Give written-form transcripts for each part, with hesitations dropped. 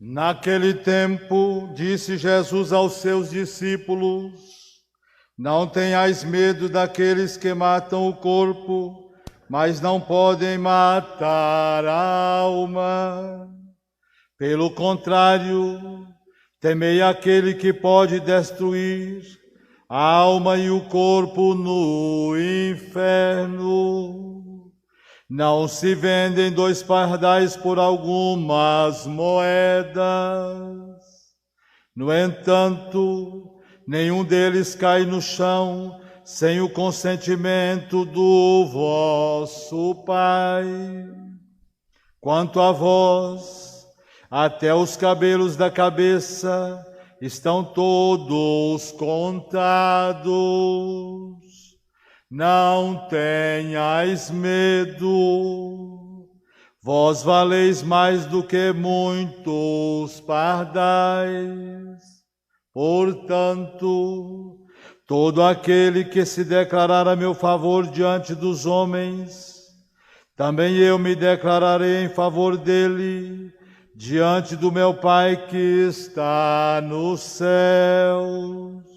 Naquele tempo, disse Jesus aos seus discípulos: Não tenhais medo daqueles que matam o corpo, mas não podem matar a alma. Pelo contrário, temei aquele que pode destruir a alma e o corpo no inferno. Não se vendem 2 pardais por algumas moedas. No entanto, nenhum deles cai no chão sem o consentimento do vosso Pai. Quanto a vós, até os cabelos da cabeça estão todos contados. Não tenhais medo, vós valeis mais do que muitos pardais. Portanto, todo aquele que se declarar a meu favor diante dos homens, também eu me declararei em favor dele diante do meu Pai que está nos céus.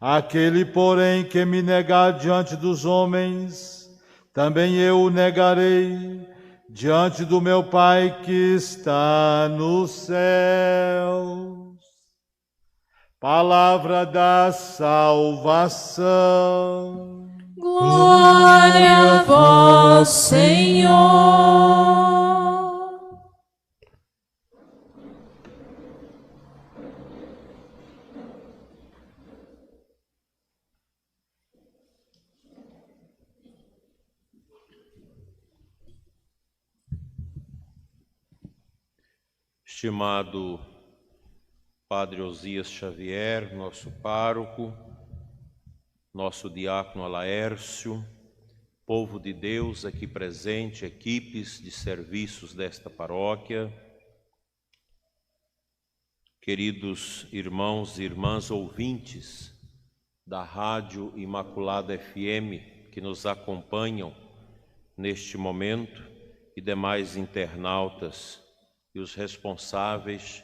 Aquele, porém, que me negar diante dos homens, também eu o negarei diante do meu Pai que está nos céus. Palavra da salvação. Glória a vós, Senhor. Estimado Padre Osias Xavier, nosso pároco, nosso diácono Alaércio, povo de Deus aqui presente, equipes de serviços desta paróquia, queridos irmãos e irmãs ouvintes da Rádio Imaculada FM que nos acompanham neste momento e demais internautas e os responsáveis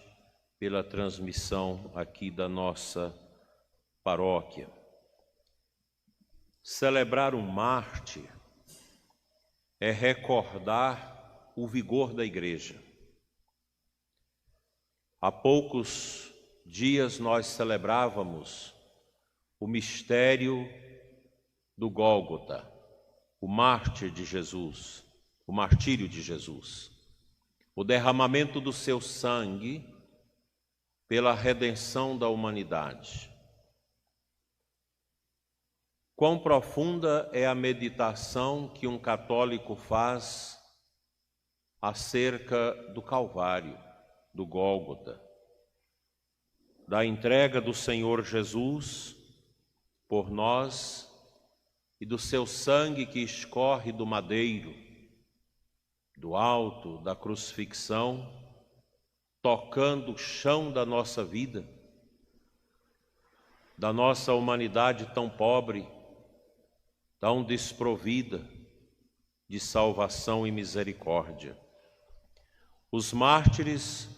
pela transmissão aqui da nossa paróquia. Celebrar um mártir é recordar o vigor da Igreja. Há poucos dias nós celebrávamos o mistério do Gólgota, o mártir de Jesus, o martírio de Jesus, o derramamento do seu sangue pela redenção da humanidade. Quão profunda é a meditação que um católico faz acerca do Calvário, do Gólgota, da entrega do Senhor Jesus por nós e do seu sangue que escorre do madeiro, do alto da crucifixão, tocando o chão da nossa vida, da nossa humanidade tão pobre, tão desprovida de salvação e misericórdia. Os mártires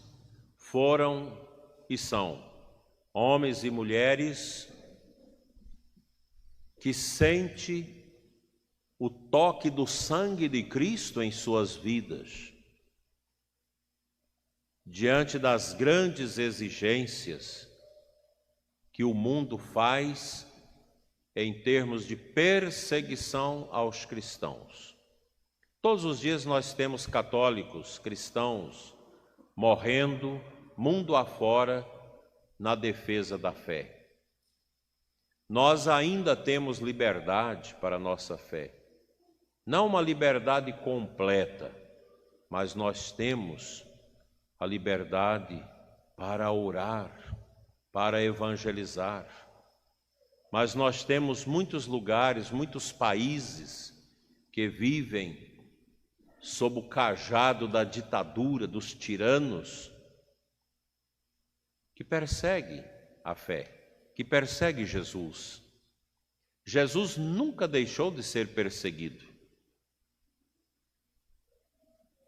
foram e são homens e mulheres que sentem o toque do sangue de Cristo em suas vidas, diante das grandes exigências que o mundo faz em termos de perseguição aos cristãos. Todos os dias nós temos católicos, cristãos, morrendo mundo afora na defesa da fé. Nós ainda temos liberdade para a nossa fé. Não uma liberdade completa, mas nós temos a liberdade para orar, para evangelizar. Mas nós temos muitos lugares, muitos países que vivem sob o cajado da ditadura, dos tiranos, que perseguem a fé, que perseguem Jesus. Jesus nunca deixou de ser perseguido.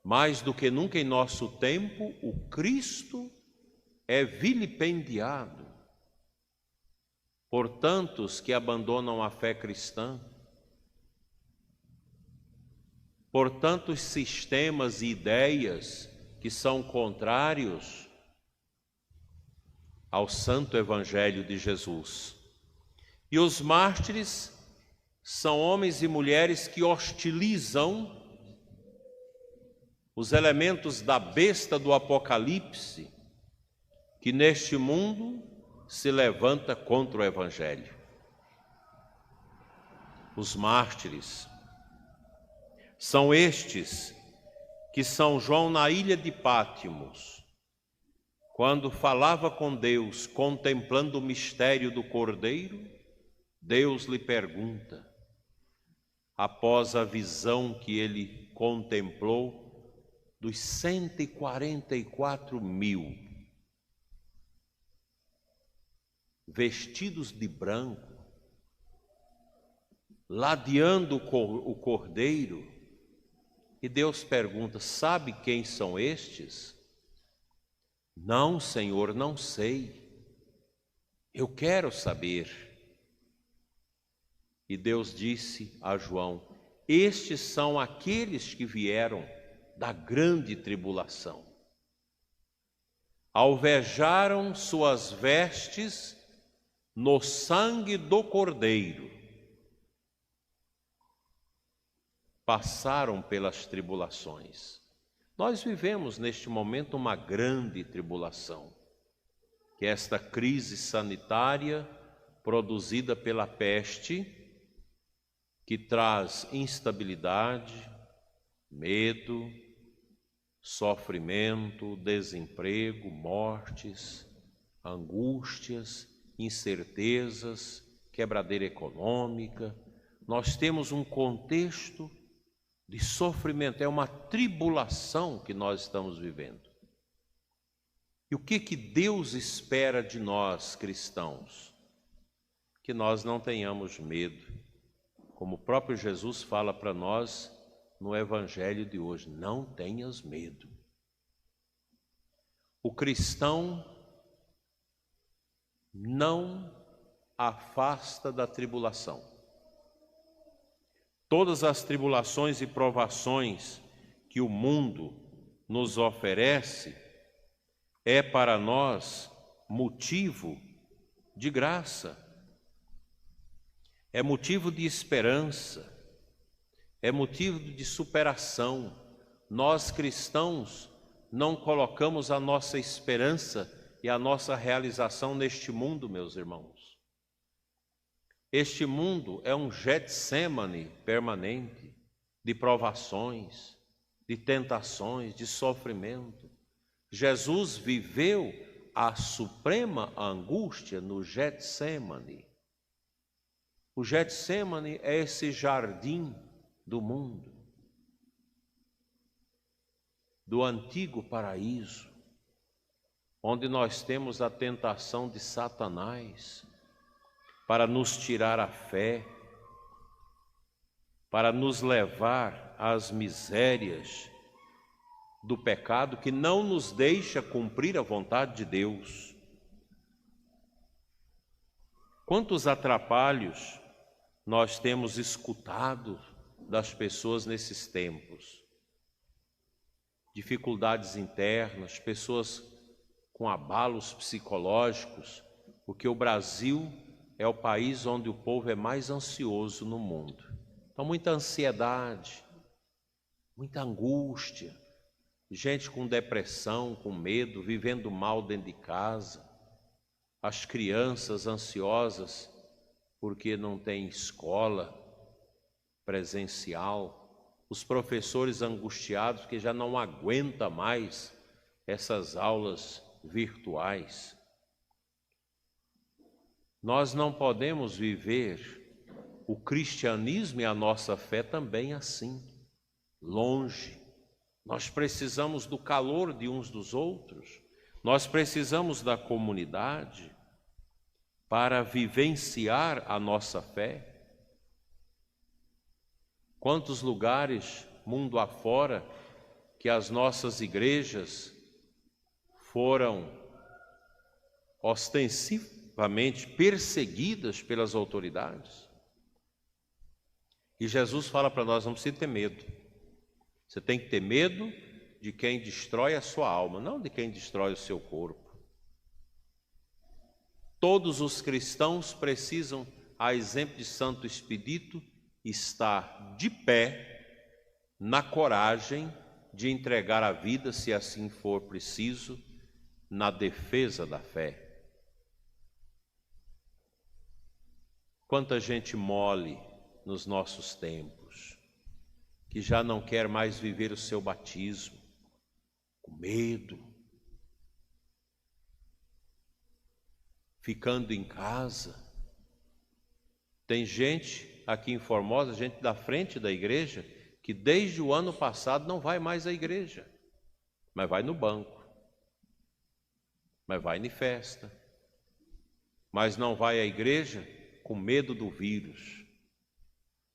Mais do que nunca em nosso tempo, o Cristo é vilipendiado por tantos que abandonam a fé cristã, por tantos sistemas e ideias que são contrários ao santo Evangelho de Jesus. E os mártires são homens e mulheres que hostilizam os elementos da besta do Apocalipse, que neste mundo se levanta contra o Evangelho. Os mártires são estes que São João, na ilha de Pátimos, quando falava com Deus, contemplando o mistério do Cordeiro, Deus lhe pergunta, após a visão que ele contemplou, dos 144.000 vestidos de branco, ladeando o Cordeiro, e Deus pergunta, sabe quem são estes? Não, Senhor, não sei. Eu quero saber. E Deus disse a João, estes são aqueles que vieram da grande tribulação. Alvejaram suas vestes no sangue do Cordeiro. Passaram pelas tribulações. Nós vivemos neste momento uma grande tribulação, que é esta crise sanitária produzida pela peste, que traz instabilidade, medo, sofrimento, desemprego, mortes, angústias, incertezas, quebradeira econômica. Nós temos um contexto de sofrimento, é uma tribulação que nós estamos vivendo. E o que Deus espera de nós, cristãos? Que nós não tenhamos medo, como o próprio Jesus fala para nós no Evangelho de hoje, não tenhas medo. O cristão não afasta da tribulação. Todas as tribulações e provações que o mundo nos oferece é para nós motivo de graça, é motivo de esperança, é motivo de superação. Nós cristãos não colocamos a nossa esperança e a nossa realização neste mundo, meus irmãos. Este mundo é um Getsemane permanente de provações, de tentações, de sofrimento. Jesus viveu a suprema angústia no Getsemane. O Getsemane é esse jardim do mundo, do antigo paraíso, onde nós temos a tentação de Satanás para nos tirar a fé, para nos levar às misérias do pecado que não nos deixa cumprir a vontade de Deus. Quantos atrapalhos nós temos escutado das pessoas nesses tempos? Dificuldades internas, pessoas com abalos psicológicos, porque o Brasil é o país onde o povo é mais ansioso no mundo. Então, muita ansiedade, muita angústia, gente com depressão, com medo, vivendo mal dentro de casa, as crianças ansiosas porque não tem escola presencial, os professores angustiados que já não aguentam mais essas aulas virtuais. Nós não podemos viver o cristianismo e a nossa fé também assim, longe. Nós precisamos do calor de uns dos outros, nós precisamos da comunidade para vivenciar a nossa fé. Quantos lugares, mundo afora, que as nossas igrejas foram ostensivamente perseguidas pelas autoridades. E Jesus fala para nós, não precisa ter medo. Você tem que ter medo de quem destrói a sua alma, não de quem destrói o seu corpo. Todos os cristãos precisam, a exemplo de Santo Expedito, estar de pé, na coragem de entregar a vida, se assim for preciso, na defesa da fé. Quanta gente mole nos nossos tempos, que já não quer mais viver o seu batismo, com medo, ficando em casa. Tem gente aqui em Formosa, gente da frente da igreja, que desde o ano passado não vai mais à igreja, mas vai no banco, mas vai em festa, mas não vai à igreja com medo do vírus.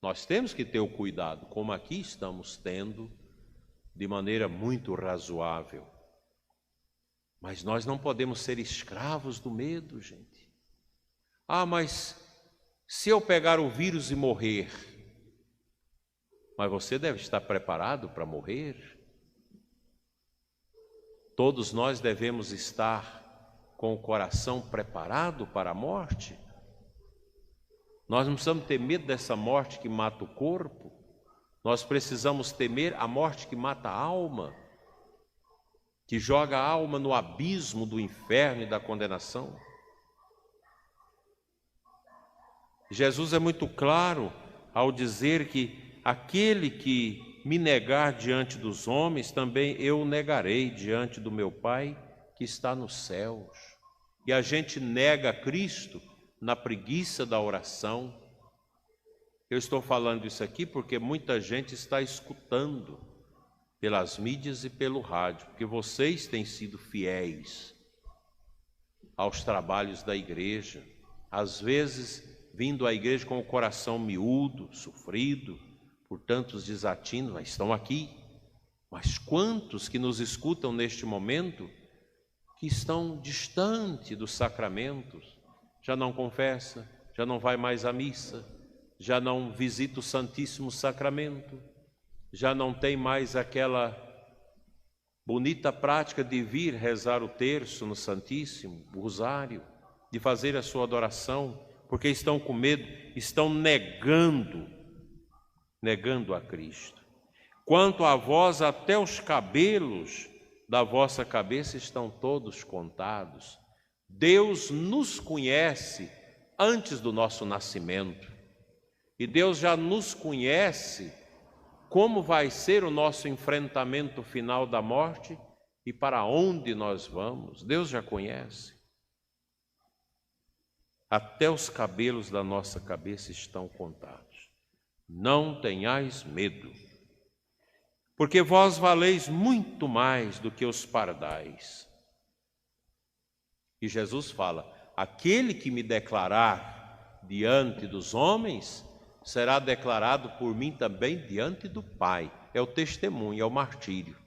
Nós temos que ter o cuidado, como aqui estamos tendo, de maneira muito razoável. Mas nós não podemos ser escravos do medo, gente. Ah, mas se eu pegar o vírus e morrer, mas você deve estar preparado para morrer. Todos nós devemos estar com o coração preparado para a morte. Nós não precisamos ter medo dessa morte que mata o corpo. Nós precisamos temer a morte que mata a alma, que joga a alma no abismo do inferno e da condenação. Jesus é muito claro ao dizer que aquele que me negar diante dos homens, também eu o negarei diante do meu Pai que está nos céus. E a gente nega Cristo na preguiça da oração. Eu estou falando isso aqui porque muita gente está escutando pelas mídias e pelo rádio, porque vocês têm sido fiéis aos trabalhos da igreja, às vezes vindo à igreja com o coração miúdo, sofrido por tantos desatinos, mas estão aqui. Mas quantos que nos escutam neste momento que estão distante dos sacramentos, já não confessa, já não vai mais à missa, já não visita o Santíssimo Sacramento, já não tem mais aquela bonita prática de vir rezar o terço no Santíssimo, o rosário, de fazer a sua adoração, porque estão com medo, estão negando a Cristo. Quanto a vós, até os cabelos da vossa cabeça estão todos contados. Deus nos conhece antes do nosso nascimento. E Deus já nos conhece como vai ser o nosso enfrentamento final da morte e para onde nós vamos. Deus já conhece. Até os cabelos da nossa cabeça estão contados. Não tenhais medo, porque vós valeis muito mais do que os pardais. E Jesus fala, aquele que me declarar diante dos homens, será declarado por mim também diante do Pai. É o testemunho, é o martírio.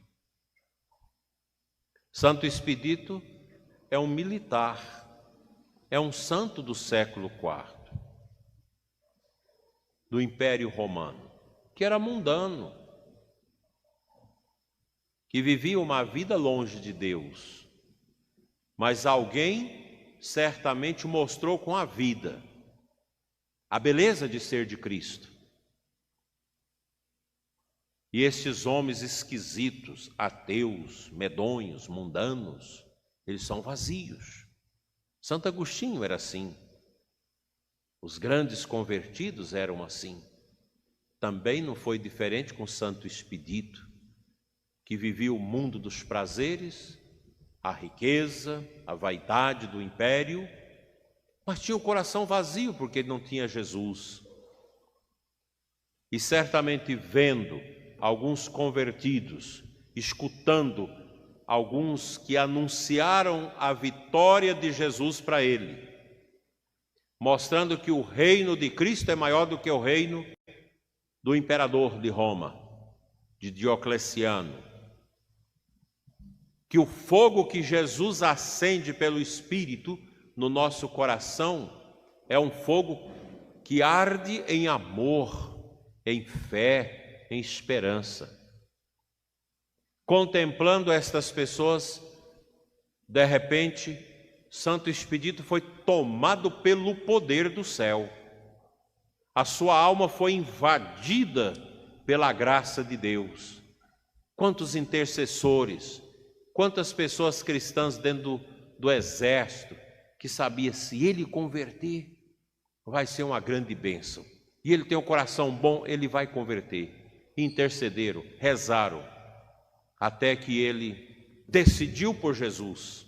Santo Expedito é um militar, é um santo do século IV, do Império Romano, que era mundano, que vivia uma vida longe de Deus. Mas alguém certamente mostrou com a vida a beleza de ser de Cristo. E estes homens esquisitos, ateus, medonhos, mundanos, eles são vazios. Santo Agostinho era assim. Os grandes convertidos eram assim. Também não foi diferente com Santo Expedito, que vivia o mundo dos prazeres, a riqueza, a vaidade do império, mas tinha o coração vazio porque ele não tinha Jesus. E certamente vendo alguns convertidos, escutando alguns que anunciaram a vitória de Jesus para ele, mostrando que o reino de Cristo é maior do que o reino do imperador de Roma, de Diocleciano, que o fogo que Jesus acende pelo Espírito no nosso coração é um fogo que arde em amor, em fé, em esperança. Contemplando estas pessoas, de repente, Santo Expedito foi tomado pelo poder do céu. A sua alma foi invadida pela graça de Deus. Quantos intercessores, quantas pessoas cristãs dentro do exército que sabia, se ele converter, vai ser uma grande bênção. E ele tem um coração bom, ele vai converter. Intercederam, rezaram, até que ele decidiu por Jesus.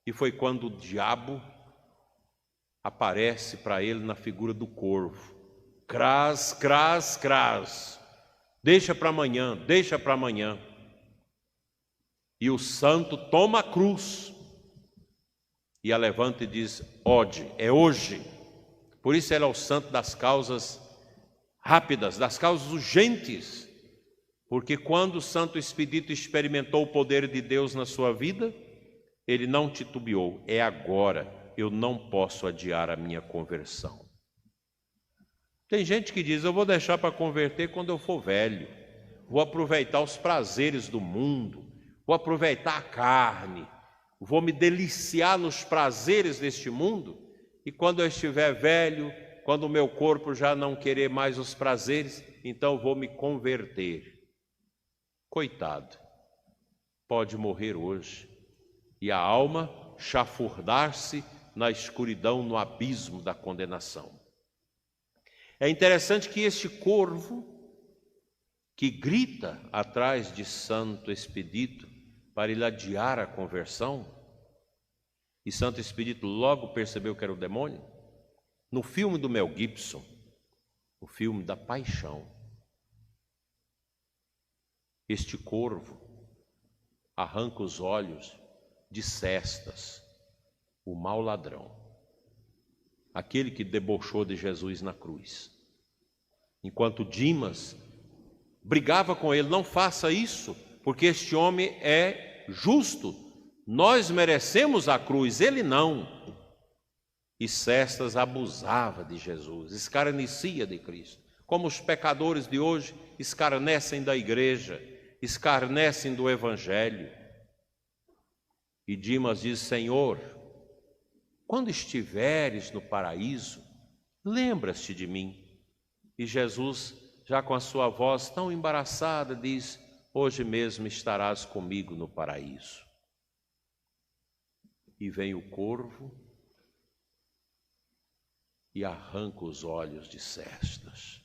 E foi quando o diabo aparece para ele na figura do corvo. Cras, cras, cras. Deixa para amanhã, deixa para amanhã. E o santo toma a cruz e a levanta e diz: ode, é hoje. Por isso ele é o santo das causas rápidas, das causas urgentes. Porque quando o Santo Expedito experimentou o poder de Deus na sua vida, ele não titubeou. É agora, eu não posso adiar a minha conversão. Tem gente que diz: eu vou deixar para converter quando eu for velho. Vou aproveitar os prazeres do mundo. Vou aproveitar a carne. Vou me deliciar nos prazeres deste mundo. E quando eu estiver velho, quando o meu corpo já não querer mais os prazeres, então vou me converter. Coitado, pode morrer hoje e a alma chafurdar-se na escuridão, no abismo da condenação. É interessante que este corvo, que grita atrás de Santo Expedito para ele adiar a conversão, e Santo Expedito logo percebeu que era o demônio, no filme do Mel Gibson, o filme da Paixão, este corvo arranca os olhos de Cestas, o mau ladrão, aquele que debochou de Jesus na cruz. Enquanto Dimas brigava com ele: não faça isso, porque este homem é justo, nós merecemos a cruz, ele não. E Cestas abusava de Jesus, escarnecia de Cristo, como os pecadores de hoje escarnecem da igreja, escarnecem do Evangelho. E Dimas diz: Senhor, quando estiveres no paraíso, lembra-te de mim. E Jesus, já com a sua voz tão embaraçada, diz: hoje mesmo estarás comigo no paraíso. E vem o corvo e arranca os olhos de Cestas.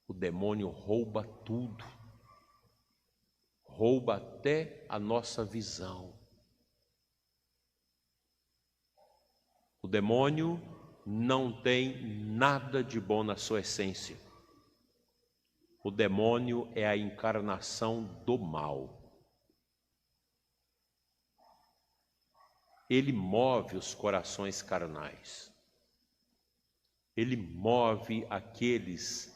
O demônio rouba tudo, rouba até a nossa visão. O demônio não tem nada de bom na sua essência. O demônio é a encarnação do mal. Ele move os corações carnais. Ele move aqueles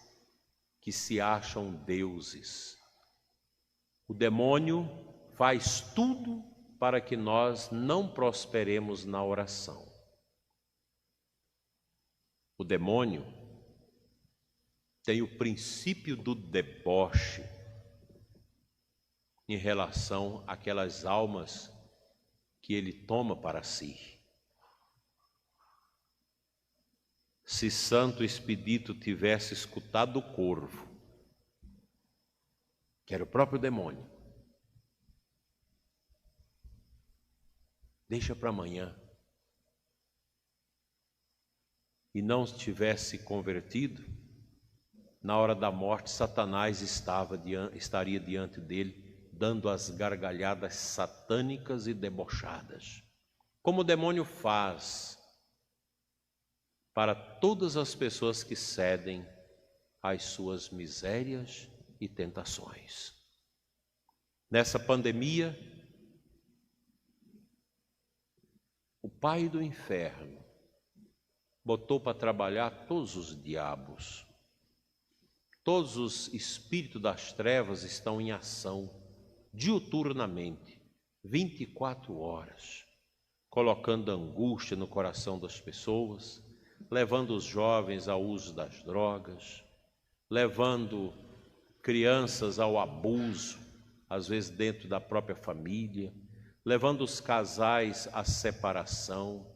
que se acham deuses. O demônio faz tudo para que nós não prosperemos na oração. O demônio tem o princípio do deboche em relação àquelas almas que ele toma para si. Se Santo Expedito tivesse escutado o corvo, que era o próprio demônio, deixa para amanhã, e não tivesse convertido, na hora da morte Satanás estaria diante dele, dando as gargalhadas satânicas e debochadas, como o demônio faz para todas as pessoas que cedem às suas misérias e tentações. Nessa pandemia, o pai do inferno botou para trabalhar todos os diabos, Todos os espíritos das trevas estão em ação, diuturnamente, 24 horas, colocando angústia no coração das pessoas, levando os jovens ao uso das drogas, levando crianças ao abuso, às vezes dentro da própria família, levando os casais à separação,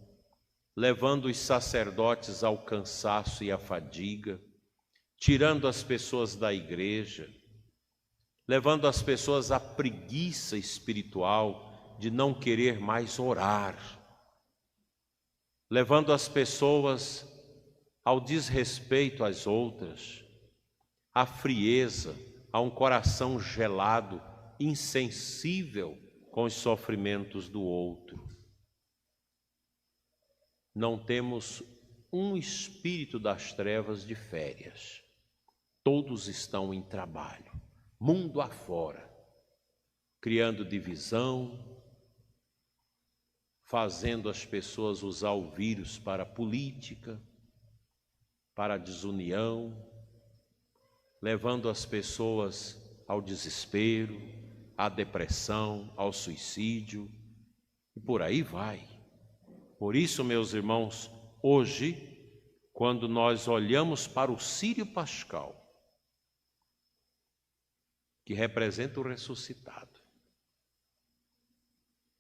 levando os sacerdotes ao cansaço e à fadiga, tirando as pessoas da igreja, levando as pessoas à preguiça espiritual de não querer mais orar, levando as pessoas ao desrespeito às outras, à frieza, a um coração gelado, insensível com os sofrimentos do outro. Não temos um espírito das trevas de férias. Todos estão em trabalho, mundo afora, criando divisão, fazendo as pessoas usar o vírus para a política, para a desunião, levando as pessoas ao desespero, à depressão, ao suicídio, e por aí vai. Por isso, meus irmãos, hoje, quando nós olhamos para o Círio Pascal, que representa o ressuscitado,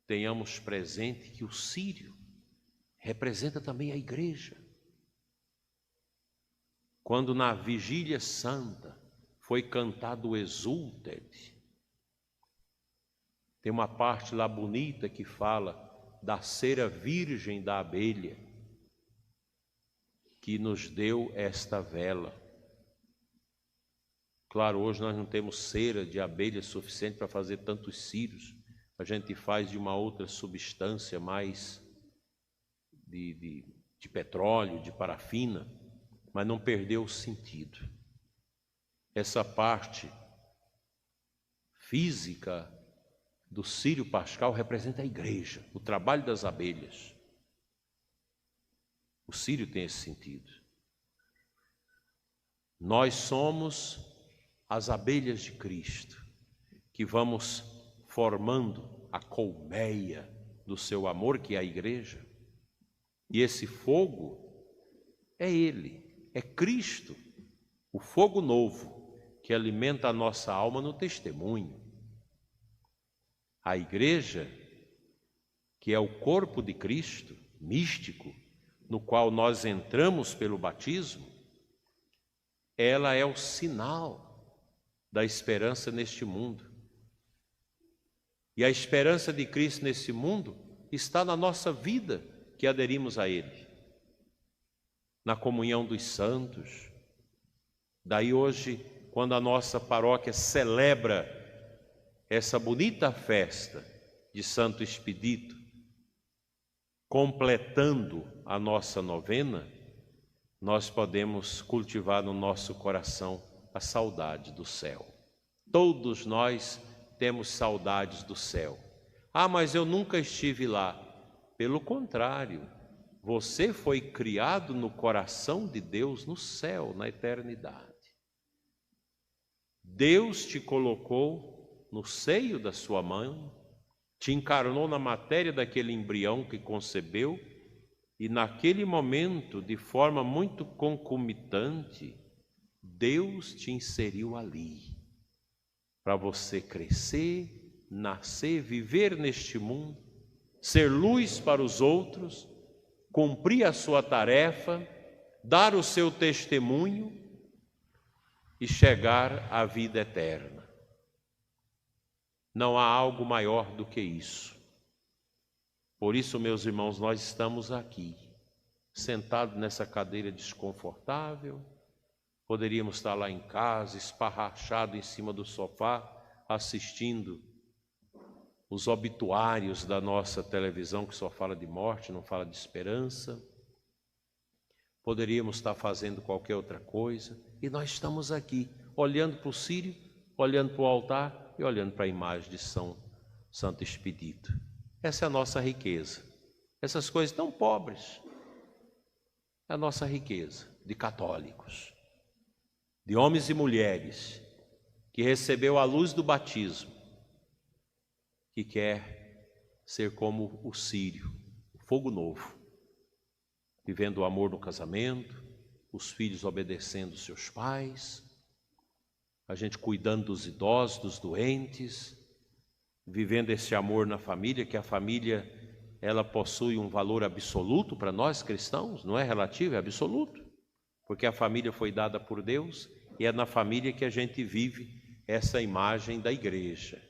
tenhamos presente que o Círio representa também a igreja. Quando na vigília santa foi cantado o Exultet, tem uma parte lá bonita que fala da cera virgem da abelha, que nos deu esta vela. Claro, hoje nós não temos cera de abelha suficiente para fazer tantos círios. A gente faz de uma outra substância mais de petróleo, de parafina, mas não perdeu o sentido. Essa parte física do Círio Pascal representa a igreja, o trabalho das abelhas. O círio tem esse sentido. Nós somos as abelhas de Cristo, que vamos formando a colmeia do seu amor, que é a igreja. E esse fogo é Ele, é Cristo, o fogo novo, que alimenta a nossa alma no testemunho. A igreja, que é o corpo de Cristo, místico, no qual nós entramos pelo batismo, ela é o sinal da esperança neste mundo. E a esperança de Cristo nesse mundo está na nossa vida, que aderimos a Ele, na comunhão dos santos. Daí hoje, quando a nossa paróquia celebra essa bonita festa de Santo Expedito, completando a nossa novena, nós podemos cultivar no nosso coração a saudade do céu. Todos nós temos saudades do céu. Ah, mas eu nunca estive lá. Pelo contrário, você foi criado no coração de Deus, no céu, na eternidade. Deus te colocou no seio da sua mãe, te encarnou na matéria daquele embrião que concebeu, e naquele momento, de forma muito concomitante, Deus te inseriu ali, para você crescer, nascer, viver neste mundo, ser luz para os outros, cumprir a sua tarefa, dar o seu testemunho e chegar à vida eterna. Não há algo maior do que isso. Por isso, meus irmãos, nós estamos aqui, sentados nessa cadeira desconfortável. Poderíamos estar lá em casa, esparrachado em cima do sofá, assistindo os obituários da nossa televisão, que só fala de morte, não fala de esperança. Poderíamos estar fazendo qualquer outra coisa, e nós estamos aqui, olhando para o círio, olhando para o altar e olhando para a imagem de Santo Expedito. Essa é a nossa riqueza. Essas coisas tão pobres é a nossa riqueza de católicos. de homens e mulheres que recebeu a luz do batismo, que quer ser como o círio, o fogo novo, vivendo o amor no casamento, os filhos obedecendo seus pais, a gente cuidando dos idosos, dos doentes, vivendo esse amor na família, que a família ela possui um valor absoluto para nós cristãos, não é relativo, é absoluto, porque a família foi dada por Deus e é na família que a gente vive essa imagem da igreja.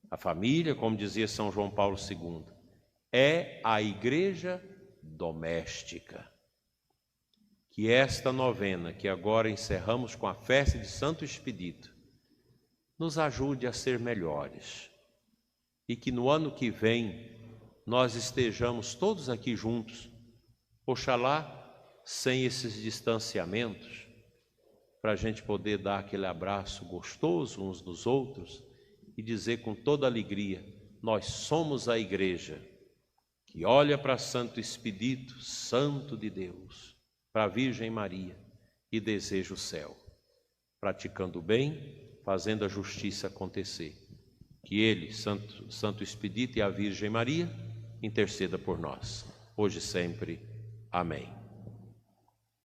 A família, como dizia São João Paulo II, é a igreja doméstica. Que esta novena, que agora encerramos com a festa de Santo Expedito, nos ajude a ser melhores e que no ano que vem nós estejamos todos aqui juntos, oxalá sem esses distanciamentos, para a gente poder dar aquele abraço gostoso uns dos outros e dizer com toda alegria: nós somos a igreja que olha para Santo Expedito, santo de Deus, para a Virgem Maria e deseja o céu, praticando o bem, fazendo a justiça acontecer. Que ele, Santo Expedito e a Virgem Maria, interceda por nós, hoje e sempre. Amém.